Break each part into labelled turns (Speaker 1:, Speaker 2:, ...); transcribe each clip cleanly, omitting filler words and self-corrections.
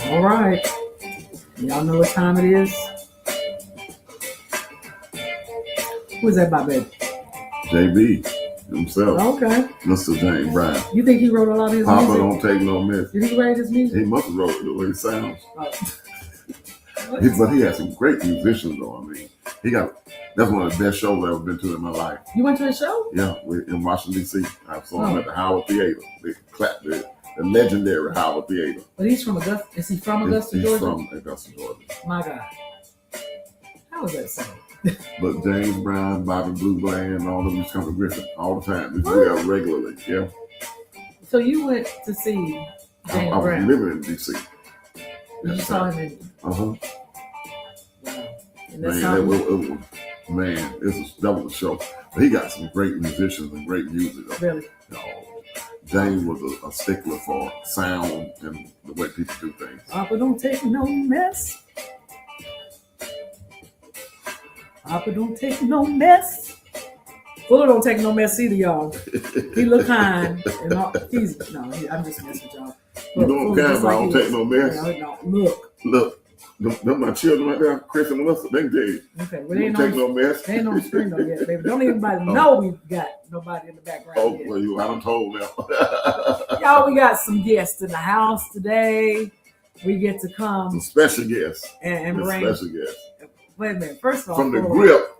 Speaker 1: All right. Y'all know what time it is? Who is that, my baby?
Speaker 2: JB himself.
Speaker 1: Okay.
Speaker 2: Mr. James Brown.
Speaker 1: You think he wrote a lot of his
Speaker 2: Papa
Speaker 1: music?
Speaker 2: don't take no mess.
Speaker 1: Did he write his music?
Speaker 2: He must have wrote it the way it sounds.
Speaker 1: Oh.
Speaker 2: But he has some great musicians though. I mean, that's one of the best shows I've ever been to in my life.
Speaker 1: You went to a show?
Speaker 2: Yeah, in Washington D.C. I saw him at the Howard Theater. They clapped the legendary Howard Theater.
Speaker 1: But he's from Augusta. Is he from Augusta, Georgia?
Speaker 2: He's from Augusta, Georgia.
Speaker 1: My God. How was that sound?
Speaker 2: But James Brown, Bobby Blue Bland, all of them used to come to Griffin all the time. They do that regularly, yeah.
Speaker 1: So you went to see James
Speaker 2: I was
Speaker 1: Brown.
Speaker 2: living in D.C.
Speaker 1: You saw him in.
Speaker 2: Uh-huh.
Speaker 1: Wow. And that's
Speaker 2: that was a show. But he got some great musicians and great music.
Speaker 1: Really?
Speaker 2: James was a stickler for sound and the way people do things.
Speaker 1: Papa don't take no mess. Papa don't take no mess. Fuller don't take no mess either, y'all. He look kind. And all, I'm just messing with y'all.
Speaker 2: You know what kind, but I don't take no mess.
Speaker 1: Look.
Speaker 2: Them my children right there, Chris and Melissa, they can tell you.
Speaker 1: Okay, well,
Speaker 2: they don't take no mess.
Speaker 1: They ain't no screen though yet, baby. Don't anybody know we got nobody in the background yet.
Speaker 2: Well, I done told them.
Speaker 1: Y'all, we got some guests in the house today. We get to come.
Speaker 2: Some special guests.
Speaker 1: And bring.
Speaker 2: Special guests.
Speaker 1: Wait a minute. First of all,
Speaker 2: from the grip.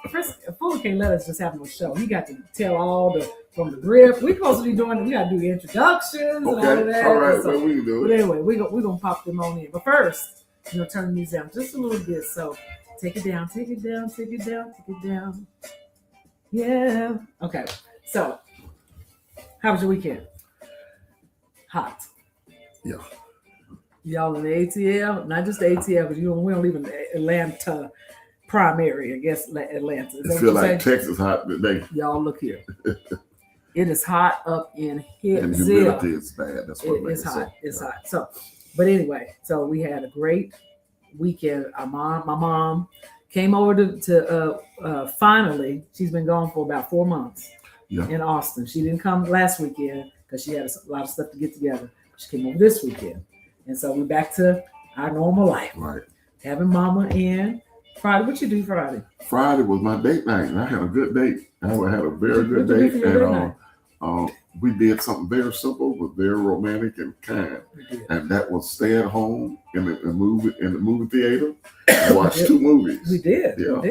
Speaker 1: First, Fuller can't let us just have no show. He got to tell all from the grip. We supposed to be doing. We got to do introductions and all of that.
Speaker 2: All right, well, we can do it.
Speaker 1: But anyway, we're gonna pop them on in. But first, turn the music down just a little bit. So take it down, take it down, take it down, take it down. Yeah. Okay. So, how was your weekend? Hot.
Speaker 2: Yeah.
Speaker 1: Y'all in the ATL, not just the ATL, because we don't live in the Atlanta primary, I guess Atlanta.
Speaker 2: It feels like Texas hot today.
Speaker 1: Y'all look here. It is hot up in here.
Speaker 2: And humidity is bad. That's what
Speaker 1: it's hot. It's hot. So, but anyway, so we had a great weekend. My mom came over to finally. She's been gone for about 4 months in Austin. She didn't come last weekend because she had a lot of stuff to get together. She came over this weekend. And so we're back to our normal life.
Speaker 2: Right.
Speaker 1: Having mama in. Friday, what you do Friday?
Speaker 2: Friday was my date night, and I had a good date. I had a very good date. And we did something very simple, but very romantic and kind. And that was stay at home in the movie theater and watch 2 movies.
Speaker 1: We did.
Speaker 2: Yeah.
Speaker 1: We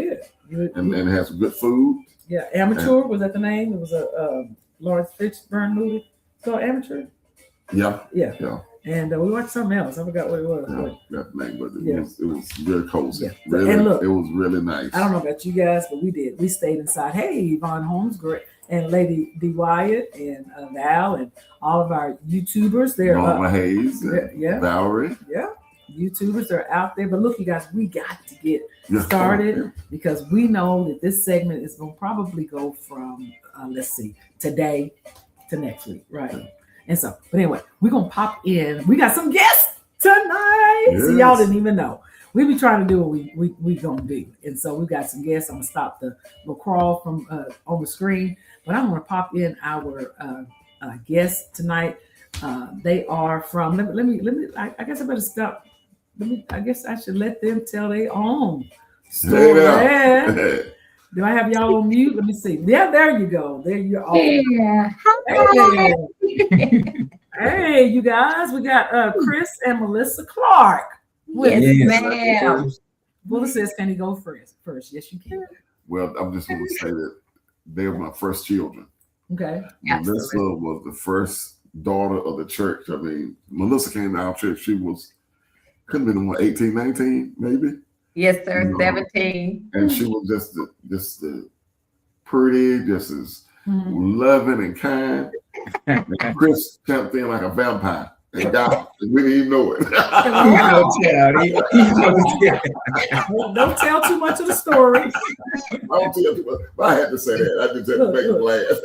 Speaker 1: did.
Speaker 2: And had some good food.
Speaker 1: Yeah. Amateur, was that the name? It was a Lawrence Fishburne movie called Amateur?
Speaker 2: Yeah.
Speaker 1: And we watched something else. I forgot what it was.
Speaker 2: That name, but it was really cozy.
Speaker 1: Yeah.
Speaker 2: Really,
Speaker 1: and look,
Speaker 2: it was really nice.
Speaker 1: I don't know about you guys, but we did. We stayed inside. Hey, Yvonne Holmes, great, and Lady D. Wyatt, and Val, and all of our YouTubers. They're
Speaker 2: Norma Hayes, Valerie.
Speaker 1: Yeah, YouTubers are out there. But look, you guys, we got to get started because we know that this segment is going to probably go from today to next week, right? Yeah. And so, but anyway, we're going to pop in. We got some guests tonight. Yes. So y'all didn't even know. We be trying to do what we going to do. And so we got some guests. I'm going to stop the little crawl from on the screen. But I'm going to pop in our guests tonight. They are from, let me, I guess I better stop. I guess I should let them tell their own story. Hey, do I have y'all on mute? Let me see. Yeah, there you go. There you are.
Speaker 3: Yeah.
Speaker 1: Hi. Hey, you guys. We got Chris and Melissa Clark.
Speaker 3: Yes, ma'am.
Speaker 1: Willa says, can he go first? Yes, you can.
Speaker 2: Well, I'm just going to say that they were my first children.
Speaker 1: Okay.
Speaker 2: Melissa was the first daughter of the church. I mean, Melissa came to our church. She couldn't have been 18, 19, maybe.
Speaker 3: Yes, sir. 17.
Speaker 2: And she was just pretty, just as loving and kind. And Chris jumped in like a vampire. And we didn't even know it.
Speaker 1: Don't tell too much of the story.
Speaker 2: I don't tell too much. But I had to say that. I just had to make him laugh.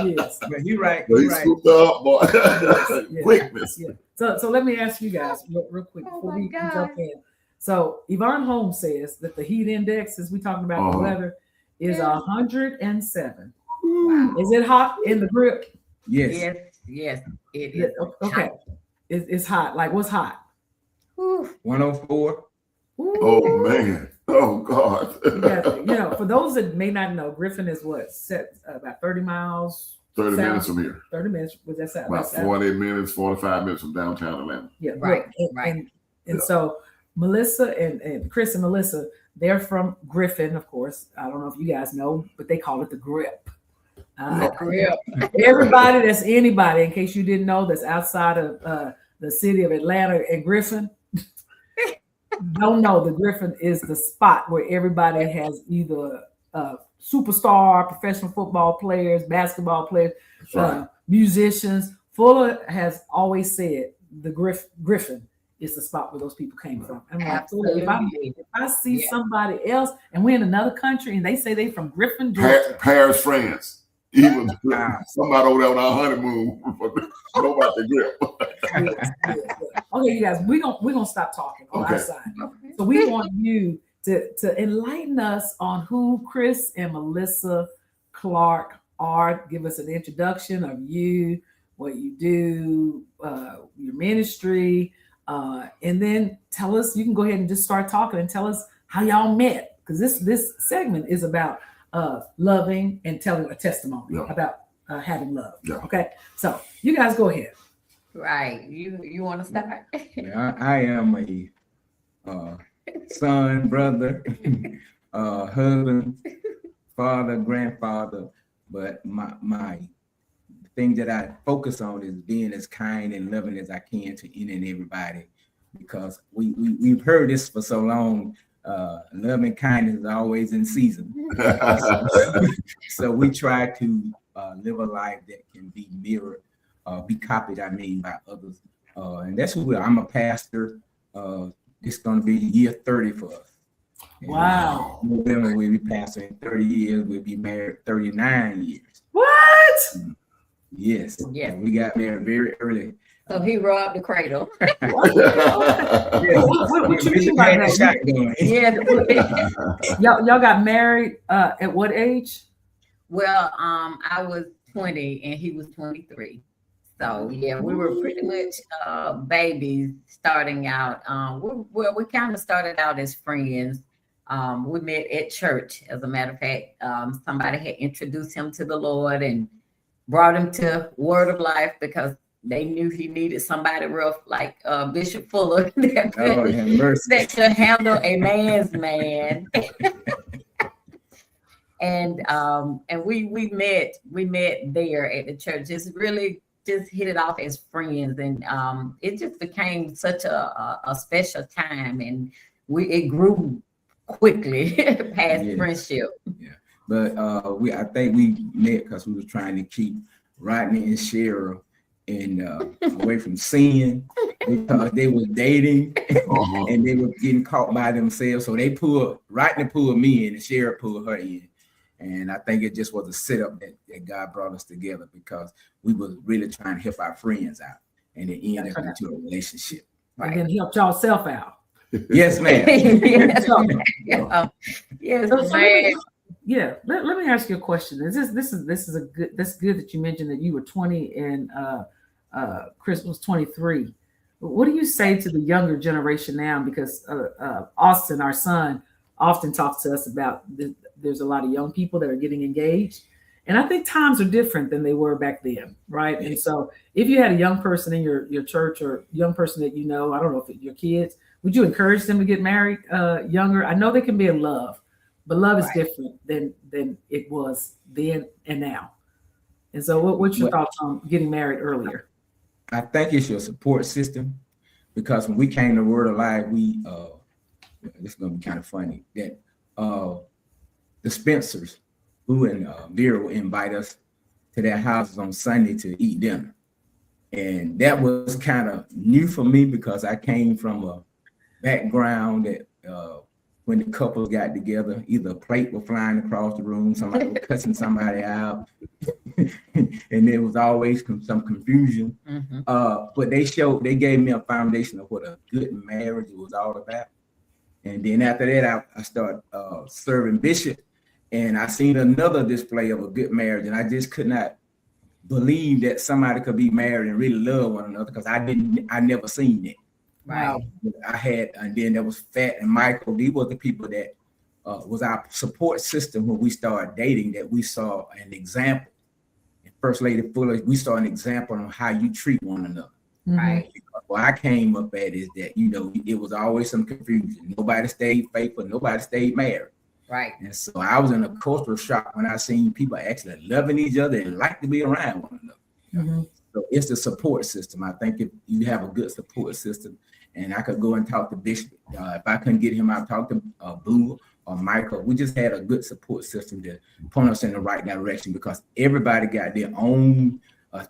Speaker 1: Yes.
Speaker 4: But you're right.
Speaker 2: But he scooped up, boy. Quickness.
Speaker 1: Yeah. So let me ask you guys real quick before we jump in. So Yvonne Holmes says that the heat index, as we talking about the weather, is 107. Wow. Is it hot in the grip?
Speaker 4: Yes.
Speaker 3: Yes, it is.
Speaker 1: Okay. it's hot. Like what's hot?
Speaker 4: 104.
Speaker 1: Ooh.
Speaker 2: Oh man. Oh God.
Speaker 1: For those that may not know, Griffin is about 30 miles.
Speaker 2: 30
Speaker 1: south,
Speaker 2: minutes from here.
Speaker 1: 30 minutes. Was that south?
Speaker 2: About 40 minutes, 45 minutes from downtown Atlanta.
Speaker 1: Yeah,
Speaker 3: Right,
Speaker 1: look, and so Melissa and Chris and Melissa, they're from Griffin, of course. I don't know if you guys know, but they call it the Grip. Everybody that's anybody, in case you didn't know, that's outside of the city of Atlanta and Griffin, don't know the Griffin is the spot where everybody has either superstar, professional football players, basketball players, musicians. Fuller has always said the Griffin is the spot where those people came from. And
Speaker 3: Absolutely.
Speaker 1: If I see somebody else and we're in another country and they say they from Griffin, Georgia.
Speaker 2: Paris, France. Even somebody over there on our honeymoon. Know about the Grip.
Speaker 1: Okay, you guys, we're gonna stop talking on our side.
Speaker 3: Okay.
Speaker 1: So we want you to enlighten us on who Chris and Melissa Clark are. Give us an introduction of you, what you do, your ministry, and then tell us. You can go ahead and just start talking and tell us how y'all met, because this segment is about loving and telling a testimony about having love. Yeah. Okay, so you guys go ahead.
Speaker 3: Right, you want to start?
Speaker 4: I am a son, brother, husband, father, grandfather, but my thing that I focus on is being as kind and loving as I can to any and everybody, because we've heard this for so long. Love and kindness is always in season. So we try to live a life that can be mirrored, be copied, by others. And that's who we are. I'm a pastor. It's going to be year 30 for us.
Speaker 1: Wow.
Speaker 4: November we'll be pastoring 30 years. We'll be married 39 years.
Speaker 1: What?
Speaker 4: Yes. Yeah. We got married very early.
Speaker 3: So he robbed the cradle.
Speaker 1: What you mean by that?
Speaker 3: Yeah.
Speaker 1: Y'all got married at what age?
Speaker 3: Well, I was 20 and he was 23. So yeah, we were pretty much babies starting out. We kind of started out as friends. We met at church. As a matter of fact, somebody had introduced him to the Lord and brought him to Word of Life because they knew he needed somebody rough like Bishop Fuller that could handle a man's man. And we met there at the church. Just hit it off as friends, and it just became such a special time, and it grew quickly past friendship.
Speaker 4: Yeah, but I think we met because we were trying to keep Rodney and Cheryl away from sin, because they were dating and they were getting caught by themselves. So Rodney pulled me in and Cheryl pulled her in. And I think it just was a setup that God brought us together, because we were really trying to help our friends out, and it ended into a relationship.
Speaker 1: Right. And then helped y'all self out.
Speaker 4: Yes, ma'am.
Speaker 3: Yes,
Speaker 1: man. Yeah. Let me ask you a question. This is good that you mentioned that you were 20 and Chris was 23. What do you say to the younger generation now? Because Austin, our son, often talks to us about there's a lot of young people that are getting engaged. And I think times are different than they were back then, right? And so if you had a young person in your church or young person that you know, I don't know if it's your kids, would you encourage them to get married younger? I know they can be in love, but love is different than it was then and now. And so what's your thoughts on getting married earlier?
Speaker 4: I think it's your support system, because when we came to Word of Life, this is going to be kind of funny, that the Spencers, who and Vera will invite us to their houses on Sunday to eat dinner. And that was kind of new for me, because I came from a background that when the couples got together, either a plate was flying across the room, somebody was cussing somebody out, and there was always some confusion.
Speaker 3: Mm-hmm.
Speaker 4: But they gave me a foundation of what a good marriage was all about. And then after that, I started serving Bishop, and I seen another display of a good marriage, and I just could not believe that somebody could be married and really love one another, because I never seen it.
Speaker 3: Right.
Speaker 4: I had, and then there was Fat and Michael. These were the people that was our support system when we started dating, that we saw an example. And First Lady Fuller, we saw an example on how you treat one another.
Speaker 3: Right.
Speaker 4: What I came up at is that, it was always some confusion. Nobody stayed faithful, nobody stayed married.
Speaker 3: Right.
Speaker 4: And so I was in a cultural shock when I seen people actually loving each other and like to be around one another. So it's the support system. I think if you have a good support system, and I could go and talk to Bishop. If I couldn't get him, I'd talk to Blue or Michael. We just had a good support system to point us in the right direction, because everybody got their own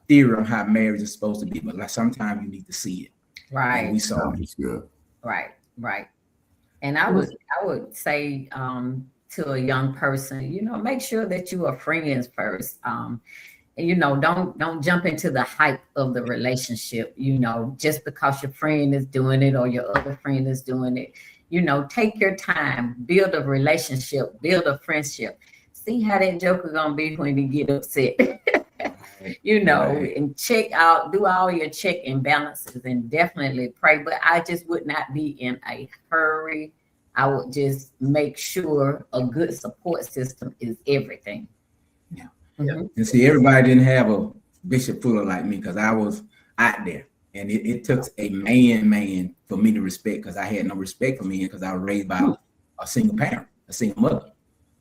Speaker 4: theory on how marriage is supposed to be. But like, sometimes you need to see it.
Speaker 3: Right.
Speaker 4: And we saw it.
Speaker 2: Good.
Speaker 3: Right. Right. And I would say to a young person, make sure that you are friends first. Don't jump into the hype of the relationship, just because your friend is doing it or your other friend is doing it. Take your time, build a relationship, build a friendship. See how that joker gonna be when you get upset. And check out, do all your check and balances, and definitely pray. But I just would not be in a hurry. I would just make sure a good support system is everything.
Speaker 4: And see, everybody didn't have a Bishop Fuller like me, because I was out there, and it took a man for me to respect, because I had no respect for men, because I was raised by a single parent, a single mother,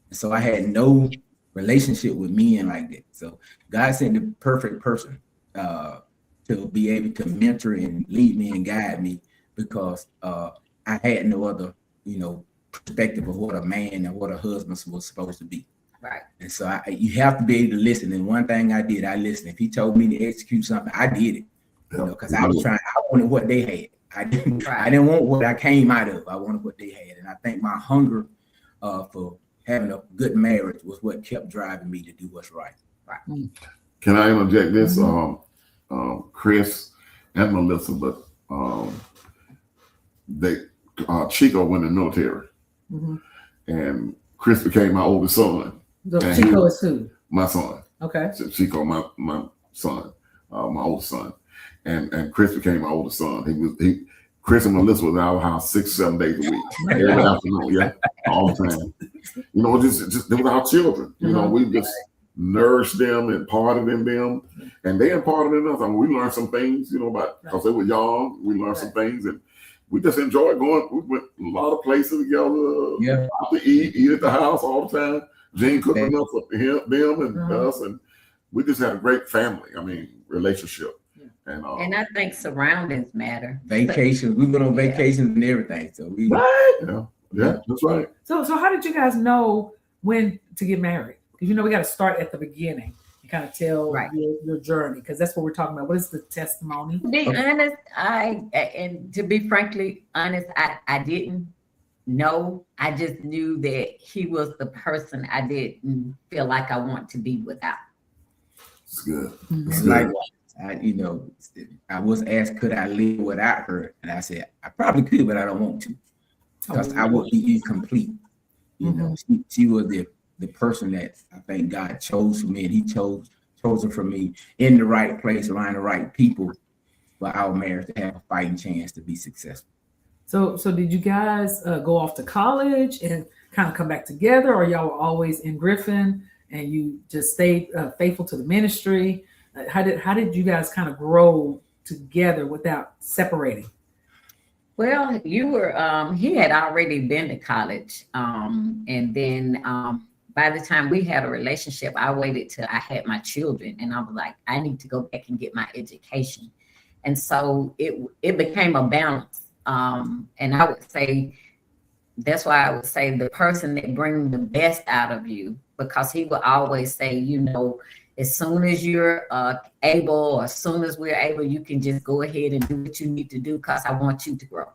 Speaker 4: and so I had no relationship with men like that. So God sent the perfect person to be able to mentor and lead me and guide me, because I had no other perspective of what a man and what a husband was supposed to be.
Speaker 3: Right.
Speaker 4: And so you have to be able to listen. And one thing I did, I listened. If he told me to execute something, I did it. Because I was I wanted what they had. I didn't want what I came out of. I wanted what they had. And I think my hunger for having a good marriage was what kept driving me to do what's right.
Speaker 3: Right.
Speaker 2: Can I interject this? Chris and Melissa, but Chico went in the military, and Chris became my oldest son.
Speaker 1: So Chico is who?
Speaker 2: My son.
Speaker 1: Okay.
Speaker 2: So Chico, my son, my oldest son, and Chris became my oldest son. Chris and Melissa was in our house 6-7 days a week, every afternoon, all the time. Just they were our children. We just nourished them and imparted in them, and they imparted in us. I mean, we learned some things, because they were young. We learned some things, and we just enjoyed going. We went a lot of places together. Out to eat at the house all the time. Gene cooked enough for them and us, and we just had a great family. I mean, relationship.
Speaker 3: And I think surroundings matter.
Speaker 4: Vacations. We went on vacations and everything. So we
Speaker 2: Yeah, that's right.
Speaker 1: So how did you guys know when to get married? Because we got to start at the beginning and kind of tell your journey, because that's what we're talking about. What is the testimony?
Speaker 3: To be honest, and to be frankly honest, I didn't know. I just knew that he was the person I didn't feel like I want to be without.
Speaker 2: It's good.
Speaker 4: And likewise, I was asked, could I live without her? And I said, I probably could, but I don't want to, because I would be incomplete. She was the person that I think God chose for me, and he chose her for me in the right place, around the right people, for our marriage to have a fighting chance to be successful.
Speaker 1: So did you guys go off to college and kind of come back together, or y'all were always in Griffin and you just stayed faithful to the ministry? How did you guys kind of grow together without separating?
Speaker 3: Well, you were he had already been to college, and then by the time we had a relationship, I waited till I had my children, and I was like, I need to go back and get my education. And so it became a balance. And I would say, that's why I would say the person that brings the best out of you, because he will always say, as soon as you're able, or as soon as we're able, you can just go ahead and do what you need to do, because I want you to grow.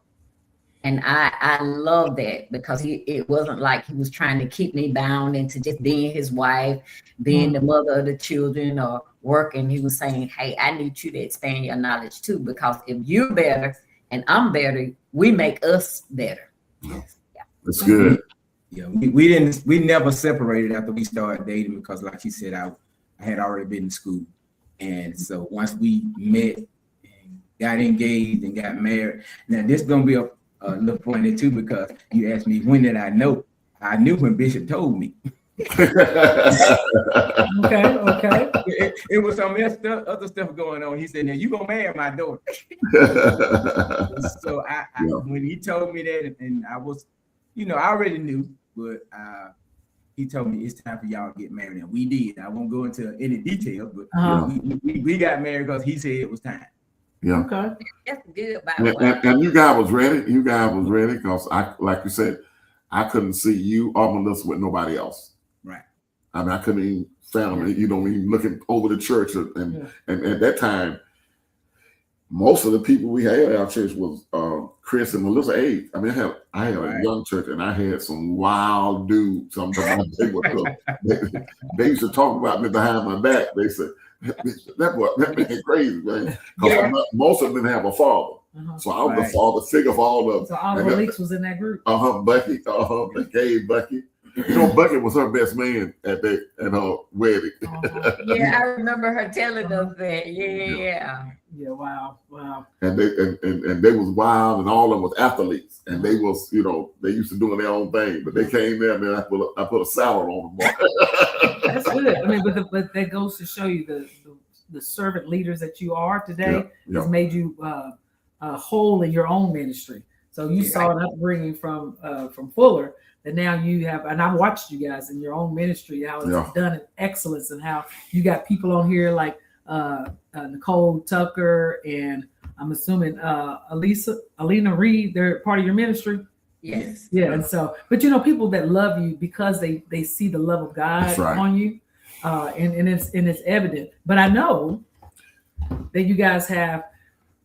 Speaker 3: And I love that, because it wasn't like he was trying to keep me bound into just being his wife, being the mother of the children, or working. He was saying, hey, I need you to expand your knowledge too, because if you're better and I'm better, we make us better.
Speaker 2: That's good.
Speaker 4: Yeah, we never separated after we started dating, because like you said, I had already been in school. And so once we met and got engaged and got married, now this is gonna be a little funny too, because you asked me when did I know? I knew when Bishop told me.
Speaker 1: Okay.
Speaker 4: It was some other stuff going on. He said, "Now you gonna marry my daughter." So I when he told me that, and I was, I already knew, but he told me it's time for y'all to get married, and we did. I won't go into any details, but we got married because he said it was time.
Speaker 2: Yeah.
Speaker 1: Okay.
Speaker 3: That's good. By the way.
Speaker 2: And you guys was ready. You guys was ready because like you said, I couldn't see you or Melissa with nobody else.
Speaker 4: Right.
Speaker 2: I mean, I couldn't even fathom it. Even looking over the church, and at that time, most of the people we had at our church was Chris and Melissa age. I mean, I had a young church, and I had some wild dudes. They used to talk about me behind my back. They said, that man crazy, man. Because most of them didn't have a father. So I was the father figure for all of them.
Speaker 1: So Oliver Leaks was in that group.
Speaker 2: Bucky. Gay Bucky. Bucky was her best man at her wedding.
Speaker 3: Yeah, I remember her telling us that. Yeah.
Speaker 1: Yeah, wow.
Speaker 2: And they was wild, and all of them was athletes, and they was, they used to doing their own thing, but they came there, man. I put a salad on them.
Speaker 1: That's good. I mean, but that goes to show you the servant leaders that you are today has made you whole in your own ministry. So you saw an upbringing from Fuller. And now you have, and I've watched you guys in your own ministry, how it's done in excellence, and how you got people on here like Nicole Tucker, and I'm assuming Alina Reed, they're part of your ministry.
Speaker 3: Yes.
Speaker 1: Yeah. And so, but people that love you because they see the love of God on you, and it's evident. But I know that you guys have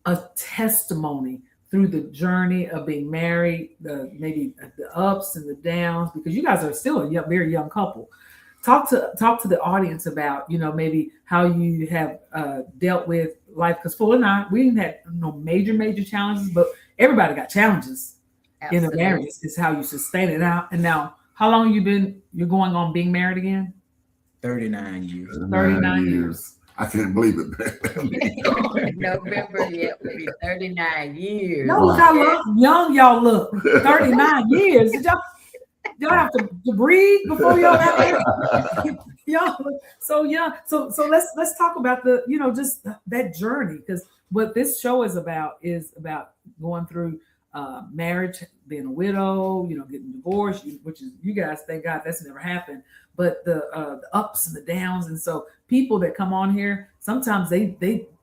Speaker 1: a testimony through the journey of being married, maybe the ups and the downs, because you guys are still a very young couple. Talk to the audience about, maybe how you have dealt with life. Because Fuller and I, we didn't have no major challenges, but everybody got challenges. Absolutely. In a marriage. It's how you sustain it out. And now, how long you're going on being married again?
Speaker 4: 39 years.
Speaker 1: 39 years.
Speaker 2: I can't believe it.
Speaker 3: November, will be 39 years.
Speaker 1: No, look how young y'all look. 39 years. Did y'all have to breathe before y'all got there? Y'all so young. So let's talk about just that journey, because what this show is about going through marriage, being a widow, getting divorced, which is, you guys, thank God that's never happened. But the ups and the downs, and so people that come on here, sometimes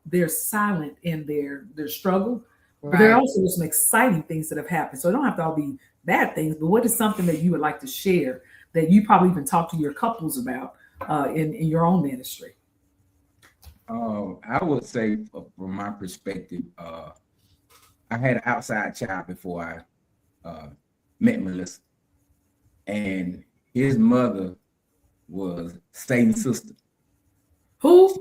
Speaker 1: they're silent in their struggle, but there are also some exciting things that have happened. So it don't have to all be bad things. But what is something that you would like to share that you probably even talk to your couples about in your own ministry?
Speaker 4: I would say, from my perspective, I had an outside child before I met Melissa, and his mother was Satan's sister.
Speaker 1: Who?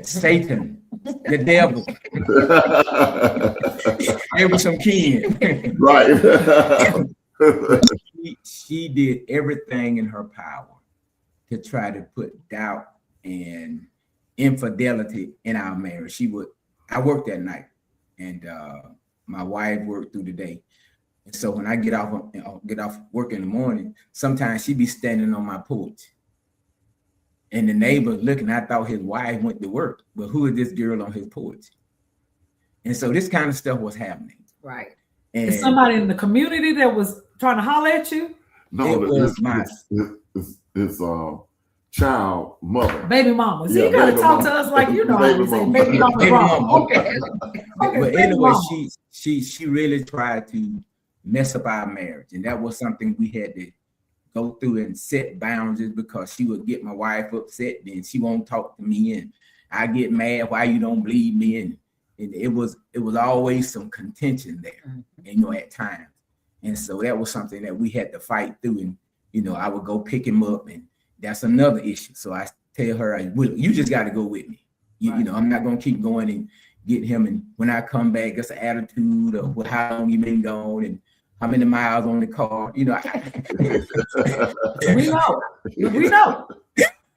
Speaker 4: Satan, the devil. There was some kin.
Speaker 2: Right.
Speaker 4: She did everything in her power to try to put doubt and infidelity in our marriage. I worked that night, and my wife worked through the day. And so when I get off work in the morning, sometimes she be standing on my porch. And the neighbor looking, I thought his wife went to work, but who is this girl on his porch? And so this kind of stuff was happening.
Speaker 3: Right.
Speaker 4: And
Speaker 1: is somebody in the community that was trying to holler at you?
Speaker 2: No,
Speaker 4: it was
Speaker 2: his child mother.
Speaker 1: Baby mama. So you gotta talk to us like how to say baby mama wrong. Okay.
Speaker 4: But anyway, she really tried to mess up our marriage. And that was something we had to go through and set boundaries, because she would get my wife upset, then she won't talk to me, and I get mad why you don't believe me, and it was always some contention there, at times. And so that was something that we had to fight through, and I would go pick him up, and that's another issue. So I tell her, you just got to go with me. I'm not gonna keep going and get him, and when I come back, it's an attitude of how long you been gone and how many miles on the car,
Speaker 1: We know.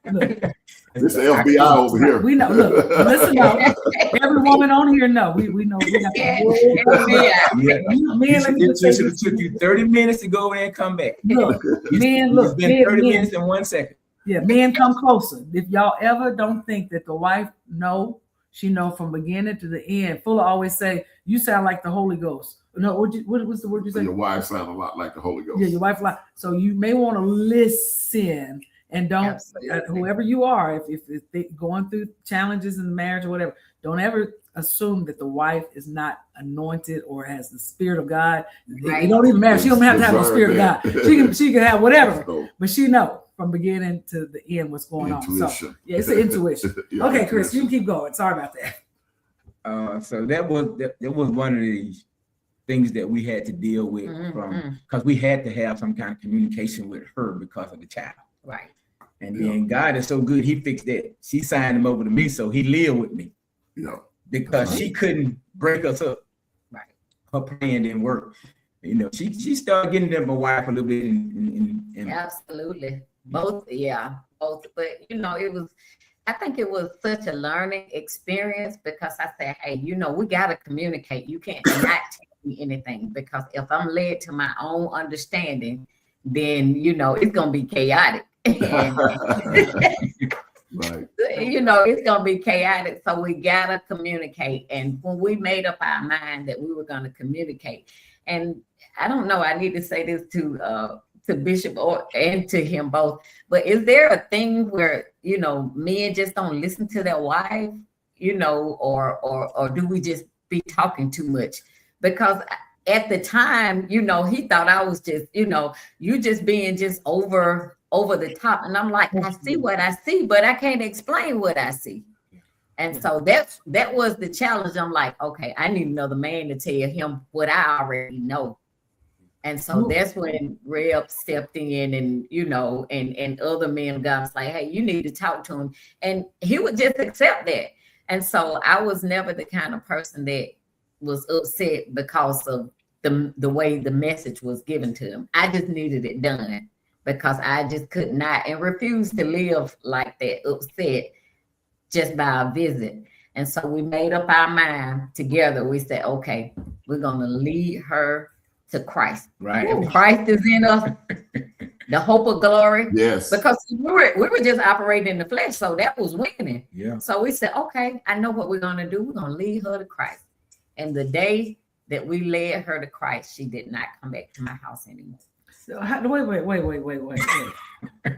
Speaker 2: This is the FBI over here.
Speaker 1: We know. Look, listen up. Every woman on here know. We know. We got
Speaker 3: Yeah,
Speaker 1: men. Let me just say
Speaker 4: It should have
Speaker 1: this.
Speaker 4: took you 30 minutes to go there and come back.
Speaker 1: Look, men.
Speaker 4: It's
Speaker 1: Look,
Speaker 4: been 30
Speaker 1: men.
Speaker 4: minutes and 1 second.
Speaker 1: Yeah, men, come closer. If y'all ever don't think that the wife know, she know from beginning to the end. Fuller always say, "You sound like the Holy Ghost." No, what was the word you said?
Speaker 2: Your wife sounds a lot like the Holy Ghost.
Speaker 1: Yeah, your wife like. So you may want to listen and don't. Whoever you are, if they going through challenges in the marriage or whatever, don't ever assume that the wife is not anointed or has the Spirit of God. It don't even matter. She don't have to have the Spirit of God. She can have whatever, but she know from beginning to the end what's going on. So yeah, it's an intuition.
Speaker 2: Yeah,
Speaker 1: okay, Chris, you can keep going. Sorry about
Speaker 4: that. So that was one of the things that we had to deal with from, because we had to have some kind of communication with her because of the child.
Speaker 3: Right.
Speaker 4: And then God is so good, he fixed that. She signed him over to me, so he lived with me.
Speaker 2: Yeah.
Speaker 4: Because she couldn't break us up.
Speaker 3: Right.
Speaker 4: Her plan didn't work. She started getting to my wife a little bit. And
Speaker 3: absolutely. Both. But I think it was such a learning experience because I said, hey, we got to communicate. You can't not tell me anything, because if I'm led to my own understanding, then, it's going to be chaotic.
Speaker 2: Right.
Speaker 3: It's gonna be chaotic, so we gotta communicate. And when we made up our mind that we were gonna communicate, and I don't know, I need to say this to Bishop and to him both, but is there a thing where men just don't listen to their wife, or do we just be talking too much? Because at the time, he thought I was just, you just being just over the top. And I'm like, I see what I see, but I can't explain what I see. And so that was the challenge. I'm like, okay, I need another man to tell him what I already know. And so that's when Reb stepped in, and and other men got was like, hey, you need to talk to him. And he would just accept that. And so I was never the kind of person that was upset because of the way the message was given to him. I just needed it done, because I just could not and refused to live like that, upset just by a visit. And so we made up our mind together. We said, okay, we're going to lead her to Christ.
Speaker 4: Right.
Speaker 3: Christ is in us, the hope of glory.
Speaker 2: Yes.
Speaker 3: Because we were just operating in the flesh, so that was winning.
Speaker 4: Yeah.
Speaker 3: So we said, okay, I know what we're going to do. We're going to lead her to Christ. And the day that we led her to Christ, she did not come back to my house anymore.
Speaker 1: So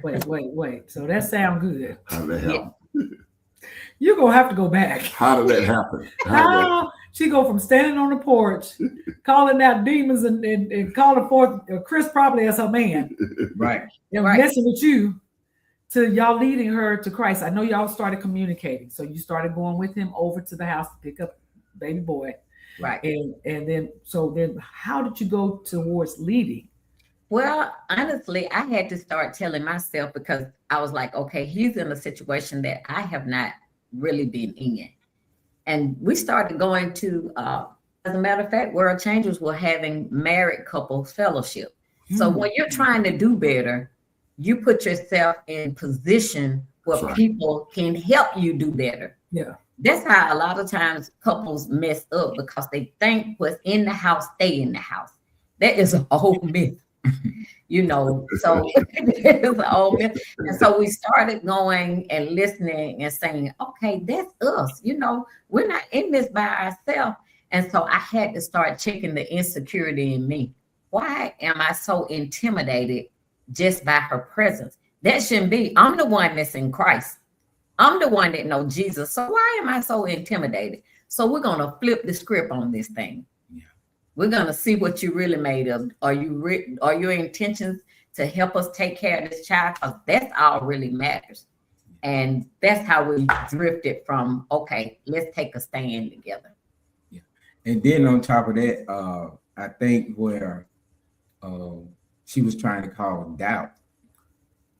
Speaker 1: wait. So that sounds good.
Speaker 2: How did that happen?
Speaker 1: You're gonna have to go back.
Speaker 2: How did that happen?
Speaker 1: How she go from standing on the porch, calling out demons and calling forth Chris probably as her man,
Speaker 4: right?
Speaker 1: And messing with you, to y'all leading her to Christ. I know y'all started communicating, so you started going with him over to the house to pick up baby boy,
Speaker 3: right?
Speaker 1: And then how did you go towards leading?
Speaker 3: Well, honestly, I had to start telling myself, because I was like, okay, he's in a situation that I have not really been in. And we started going to, as a matter of fact, World Changers were having married couples fellowship. So when you're trying to do better, you put yourself in position where people can help you do better.
Speaker 1: Yeah.
Speaker 3: That's how a lot of times couples mess up, because they think what's in the house, stay in the house. That is a whole myth. So it's an old myth. And so we started going and listening and saying, okay, that's us. We're not in this by ourselves. And so I had to start checking the insecurity in me. Why am I so intimidated just by her presence? That shouldn't be. I'm the one that's in Christ. I'm the one that knows Jesus. So why am I so intimidated? So we're going to flip the script on this thing. We're going to see what you really made of. Are your intentions to help us take care of this child? Because that's all really matters. And that's how we drifted from, okay, let's take a stand together.
Speaker 4: Yeah. And then on top of that, I think where she was trying to cause doubt,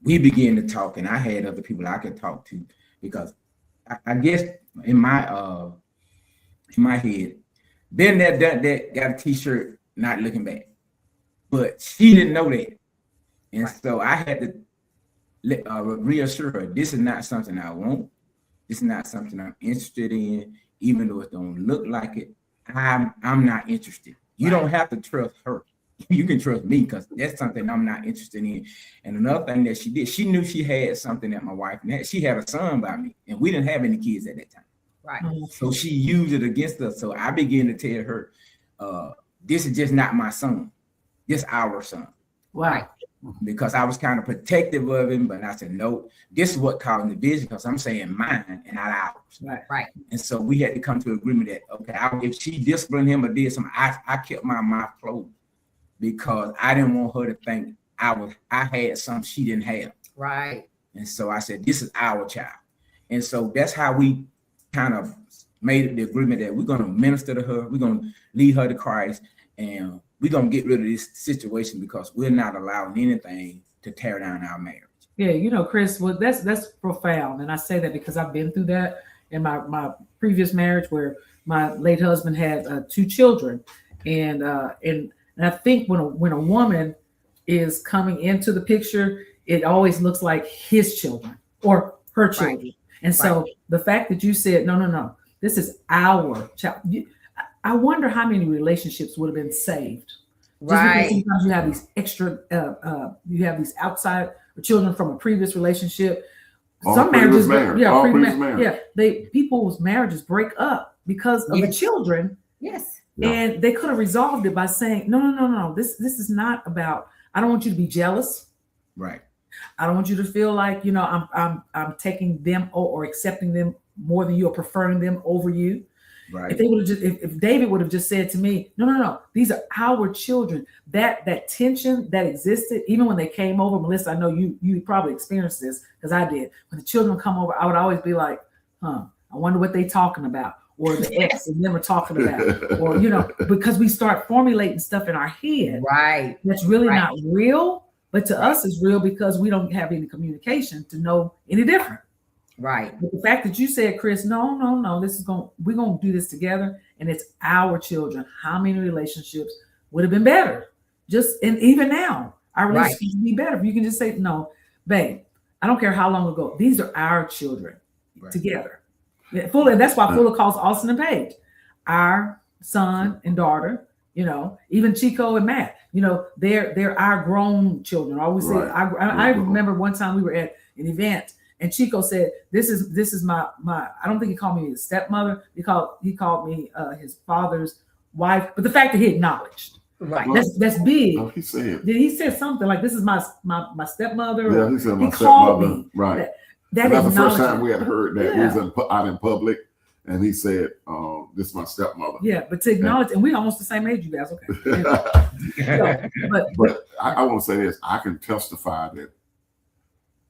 Speaker 4: we began to talk, and I had other people I could talk to, because I guess in my head, then that got a t-shirt, not looking back. But she didn't know that. And so I had to reassure her, this is not something I want. This is not something I'm interested in, even though it don't look like it. I'm not interested. You don't have to trust her. You can trust me because that's something I'm not interested in. And another thing that she did, she knew she had something that my wife had. She had a son by me, and we didn't have any kids at that time.
Speaker 3: Right.
Speaker 4: So she used it against us. So I began to tell her, this is just not my son. This our son.
Speaker 1: Wow.
Speaker 4: Because I was kind of protective of him, but I said, no, this is what caused the division because I'm saying mine and not ours.
Speaker 3: Right.
Speaker 4: And so we had to come to an agreement that, okay, if she disciplined him or did something, I kept my mouth closed because I didn't want her to think I had something she didn't have.
Speaker 3: Right.
Speaker 4: And so I said, this is our child. And so that's how we kind of made the agreement that we're going to minister to her. We're going to lead her to Christ, and we're going to get rid of this situation because we're not allowing anything to tear down our marriage.
Speaker 1: Yeah, you know, Chris, well, that's profound. And I say that because I've been through that in my previous marriage where my late husband had 2 children. And I think when a woman is coming into the picture, it always looks like his children or her children. Right. And so the fact that you said, no, this is our child. I wonder how many relationships would have been saved.
Speaker 3: Right.
Speaker 1: Just because sometimes you have these extra, you have these outside children from a previous relationship. Some marriages, people's marriages break up because of the children.
Speaker 3: Yes.
Speaker 1: And they could have resolved it by saying, no. This is not about. I don't want you to be jealous.
Speaker 4: Right.
Speaker 1: I don't want you to feel like I'm taking them or accepting them more than you or preferring them over you.
Speaker 4: Right.
Speaker 1: If they would have if David would have just said to me, no, these are our children. That tension that existed, even when they came over, Melissa, I know you probably experienced this because I did. When the children come over, I would always be like, I wonder what they talking about, or the ex and them are talking about, or because we start formulating stuff in our head,
Speaker 3: right? That's
Speaker 1: really not real, but to us is real because we don't have any communication to know any different.
Speaker 3: Right.
Speaker 1: But the fact that you said, Chris, no, we're gonna do this together, and it's our children. How many relationships would have been better? And even now, our relationships would be better if you can just say, no, babe, I don't care how long ago. These are our children together. Yeah, Fuller, that's why Fuller calls Austin and Paige our son and daughter. Even Chico and Matt. They're our grown children. I always say. I remember one time we were at an event. And Chico said, "This is my." I don't think he called me his stepmother. He called me his father's wife. But the fact that he acknowledged,
Speaker 3: right?
Speaker 1: That's big.
Speaker 2: He said.
Speaker 1: He said something like, "This is my stepmother."
Speaker 2: Yeah, he said my
Speaker 1: stepmother.
Speaker 2: Right.
Speaker 1: That's
Speaker 2: the first time we had heard that. We was out in public, and he said, "This is my stepmother."
Speaker 1: Yeah, but to acknowledge, and we almost the same age, you guys. Okay.
Speaker 2: But I want to say this: I can testify that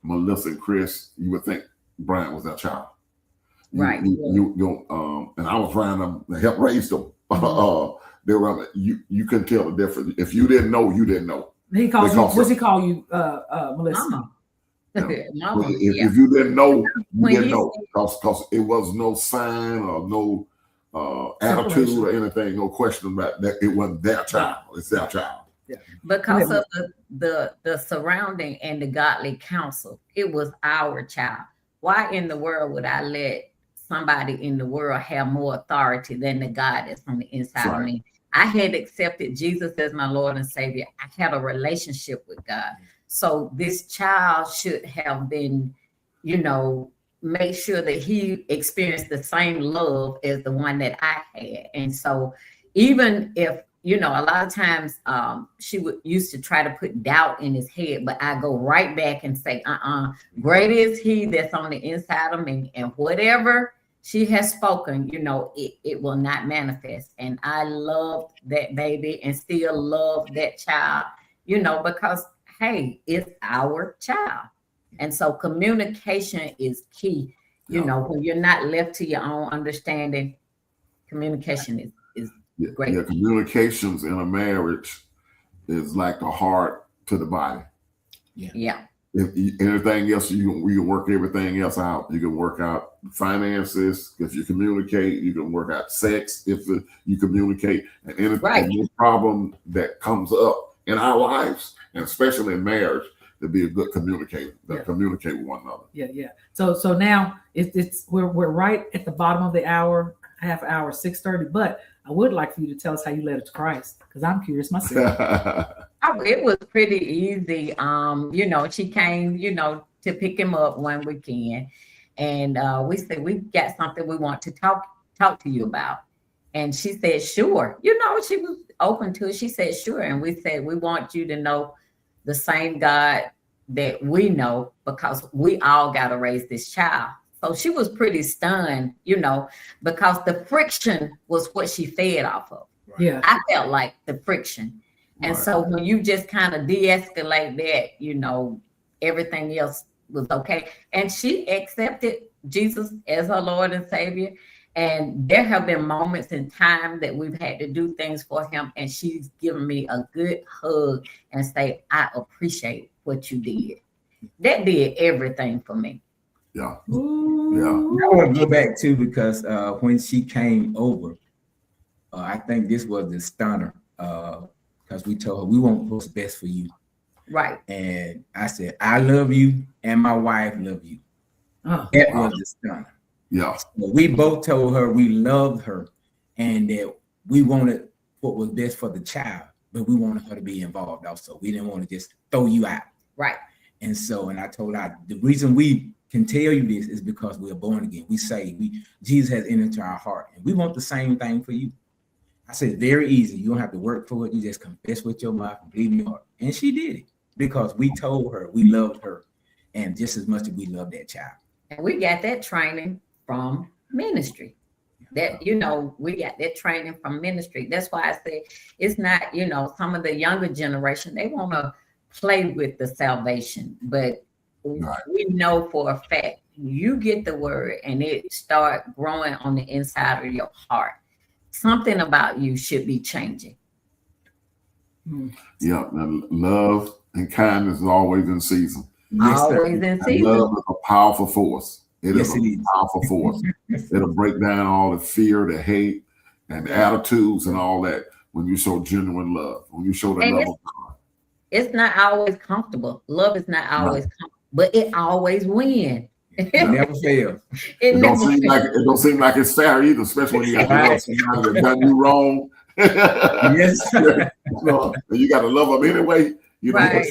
Speaker 2: Melissa and Chris, you would think Brian was their child,
Speaker 3: right?
Speaker 2: And I was around them to help raise them. They were you couldn't tell the difference. If you didn't know, you didn't know.
Speaker 1: He calls you. What's he call you, Melissa?
Speaker 3: Mama.
Speaker 2: Mama. If you didn't know, you didn't know because it was no sign or no attitude or anything, no question about that. It wasn't their child. It's their child.
Speaker 1: Yeah.
Speaker 3: Because of the surrounding and the godly counsel, it was our child. Why in the world would I let somebody in the world have more authority than the God that's on the inside of me? I had accepted Jesus as my Lord and Savior. I had a relationship with God. So this child should have been, make sure that he experienced the same love as the one that I had. And so even if, a lot of times she used to try to put doubt in his head, but I go right back and say, great is he that's on the inside of me, and whatever she has spoken, it will not manifest. And I loved that baby and still love that child, because, hey, it's our child. And so communication is key. When you're not left to your own understanding, communication is great.
Speaker 2: Yeah, communications in a marriage is like the heart to the body.
Speaker 3: Yeah.
Speaker 2: If anything else, you can work everything else out. You can work out finances if you communicate. You can work out sex if you communicate. And any problem that comes up in our lives, and especially in marriage, to be a good communicator, that communicate with one another.
Speaker 1: Yeah. So now we're right at the bottom of the hour, half hour, 6:30. But I would like for you to tell us how you led it to Christ, because I'm curious myself.
Speaker 3: Oh, it was pretty easy. She came, to pick him up one weekend, and we said, we got something we want to talk to you about. And she said, sure. She was open to it. She said, sure. And we said, we want you to know the same God that we know, because we all got to raise this child. So she was pretty stunned, because the friction was what she fed off of.
Speaker 1: Yeah.
Speaker 3: I felt like the friction. And so when you just kind of de-escalate that, everything else was okay. And she accepted Jesus as her Lord and Savior. And there have been moments in time that we've had to do things for him. And she's given me a good hug and say, I appreciate what you did. That did everything for me.
Speaker 2: Yeah.
Speaker 1: Ooh.
Speaker 2: Yeah.
Speaker 4: I want to go back too, because when she came over, I think this was the stunner, because we told her we want what's best for you.
Speaker 3: Right.
Speaker 4: And I said, I love you and my wife love you. That was the stunner.
Speaker 2: Yeah.
Speaker 4: So we both told her we loved her and that we wanted what was best for the child, but we wanted her to be involved also. We didn't want to just throw you out.
Speaker 3: Right.
Speaker 4: And so, and I told her, the reason we can tell you this is because we are born again. We say Jesus has entered into our heart, and we want the same thing for you. I said, very easy. You don't have to work for it. You just confess with your mouth and believe in your heart. And she did it because we told her we loved her, and just as much as we love that child.
Speaker 3: And we got that training from ministry. That, we got that training from ministry. That's why I say it's not, some of the younger generation, they want to play with the salvation, but we know for a fact you get the word and it start growing on the inside of your heart. Something about you should be changing.
Speaker 2: Yeah, and love and kindness is always in season.
Speaker 4: Yes,
Speaker 3: always in season.
Speaker 2: Love is a powerful force. It
Speaker 4: Yes,
Speaker 2: is
Speaker 4: it
Speaker 2: a
Speaker 4: is.
Speaker 2: powerful force. It'll break down all the fear, the hate, and the attitudes and all that when you show genuine love, when you show the love of God.
Speaker 3: It's not always comfortable. Love is not always comfortable, but it always wins.
Speaker 4: It never fails.
Speaker 2: It don't seem like it's fair either, especially when you got to love somebody that done you wrong.
Speaker 4: Yes.
Speaker 2: You got to love them anyway.
Speaker 3: Right.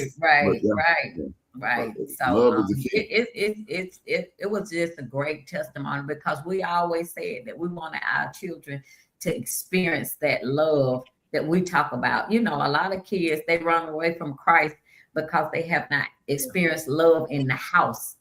Speaker 3: So it was just a great testimony, because we always said that we wanted our children to experience that love that we talk about. A lot of kids, they run away from Christ because they have not experienced love in the house.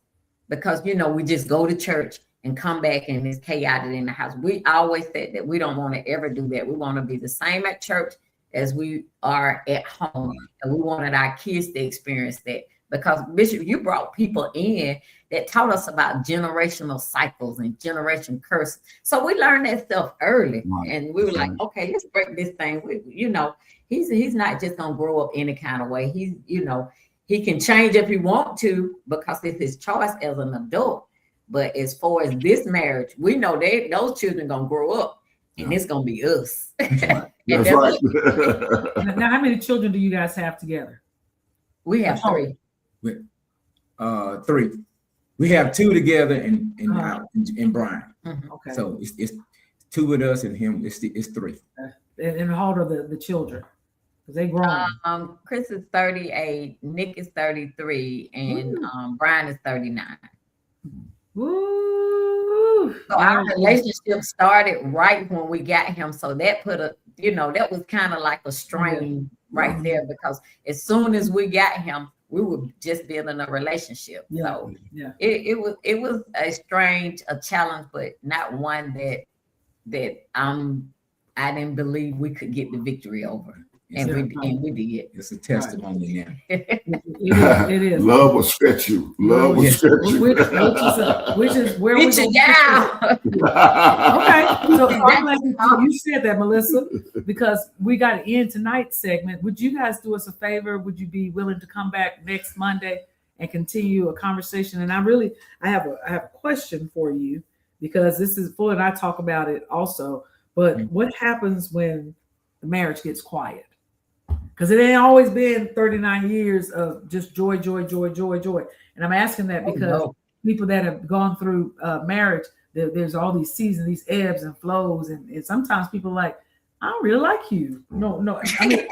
Speaker 3: Because, we just go to church and come back and it's chaotic in the house. We always said that we don't want to ever do that. We want to be the same at church as we are at home. And we wanted our kids to experience that. Because, Bishop, you brought people in that taught us about generational cycles and generation curses. So we learned that stuff early. Right. And we were like, okay, let's break this thing. He's not just going to grow up any kind of way. He can change if he want to, because it's his choice as an adult. But as far as this marriage, we know those children going to grow up, and it's going to be us.
Speaker 2: That's right.
Speaker 1: Now, how many children do you guys have together?
Speaker 3: We have three.
Speaker 4: Three. We have two together and Brian.
Speaker 1: Mm-hmm. Okay.
Speaker 4: So it's two with us and him. It's three.
Speaker 1: And how old are the children? Because they grown.
Speaker 3: Chris is 38, Nick is 33, and Brian is 39.
Speaker 1: Woo!
Speaker 3: So our relationship started right when we got him. So that that was kind of like a strain right there, because as soon as we got him, we were just building a relationship.
Speaker 1: Yeah.
Speaker 3: So it was a challenge, but not one that I didn't believe we could get the victory over. And we did.
Speaker 4: It's a testimony now.
Speaker 1: It is.
Speaker 2: Love will stretch you. Love will stretch you.
Speaker 1: Which is where we go. Okay. So I'm glad you said that, Melissa, because we got to end tonight's segment. Would you guys do us a favor? Would you be willing to come back next Monday and continue a conversation? And I have a question for you, because this is Fuller and I talk about it also. But what happens when the marriage gets quiet? Because it ain't always been 39 years of just joy, joy, joy, joy, joy. And I'm asking that because people that have gone through marriage, there's all these seasons, these ebbs and flows, and sometimes people are like, I don't really like you. No. I mean,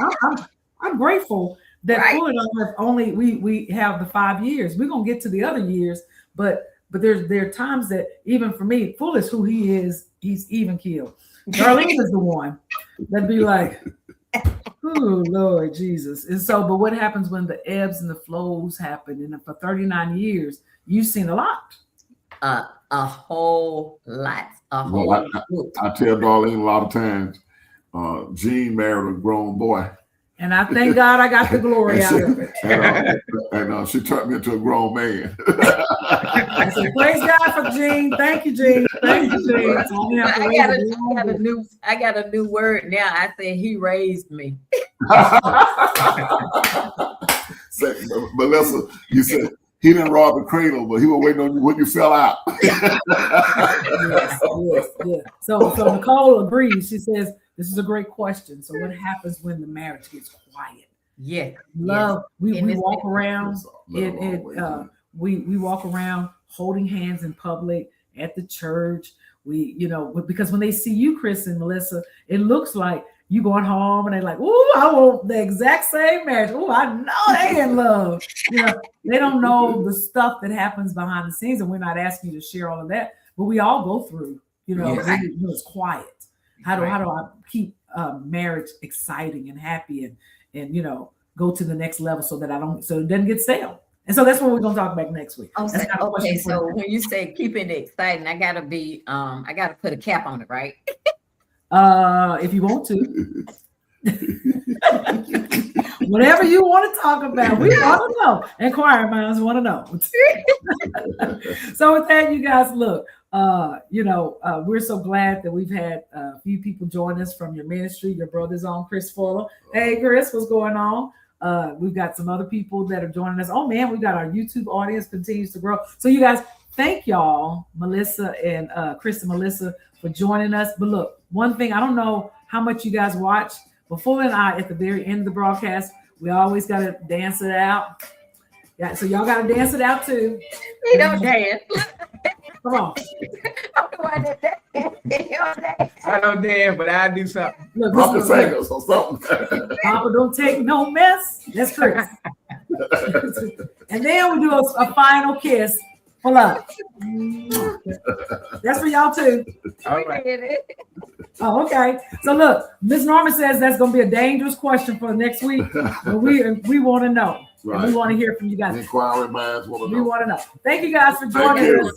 Speaker 1: I'm grateful that Full and I have only we have the 5 years. We're gonna get to the other years, but there are times that even for me, Full is who he is. He's even keeled. Darlene is the one that'd be like, oh Lord Jesus. And so, but what happens when the ebbs and the flows happen? And for 39 years, you've seen a lot.
Speaker 3: A whole lot. I
Speaker 2: tell Darlene a lot of times, Gene married a grown boy.
Speaker 1: And I thank God I got the glory out of it.
Speaker 2: And she turned me into a grown man.
Speaker 1: I said, praise God for Gene. Thank you, Gene. Thank you, Gene.
Speaker 3: I got a new word now. I said he raised me.
Speaker 2: Melissa, you said he didn't rob the cradle, but he was waiting on you when you fell out.
Speaker 1: yes. So Nicole agrees. She says, this is a great question. So what happens when the marriage gets quiet?
Speaker 3: Yeah.
Speaker 1: Love. We walk around we walk around holding hands in public at the church. Because when they see you, Chris and Melissa, it looks like you going home and they're like, oh, I want the exact same marriage. Oh, I know they in love. They don't know the stuff that happens behind the scenes, and we're not asking you to share all of that, but we all go through, it's quiet. How do I keep marriage exciting and happy and go to the next level so it doesn't get stale. And so that's what we're gonna talk about next week.
Speaker 3: Okay. So when you say keeping it exciting, I gotta put a cap on it, right?
Speaker 1: If you want to. Whatever you want to talk about, we want to know. Inquiring minds want to know. So with that, you guys, look, we're so glad that we've had a few people join us from your ministry. Your brother's on, Chris Fuller. Hey, Chris, what's going on? We've got some other people that are joining us. Oh man, we got our YouTube audience continues to grow. So you guys, thank y'all, Melissa and Chris and Melissa, for joining us. But look, one thing, I don't know how much you guys watch, but Fuller and I, at the very end of the broadcast, we always got to dance it out. Yeah, so y'all got to dance it out too.
Speaker 3: We don't dance.
Speaker 1: Come on.
Speaker 4: I don't dance, but I do something.
Speaker 2: Look, something.
Speaker 1: Papa don't take no mess. That's Chris. And then we do a final kiss. Hold up. That's for y'all too.
Speaker 4: All right.
Speaker 1: Oh, okay. So look, Miss Norman says that's going to be a dangerous question for next week. But we want to know. Right. We want to hear from you guys.
Speaker 2: Inquiring minds want to know.
Speaker 1: We want to know. Thank you guys for joining us.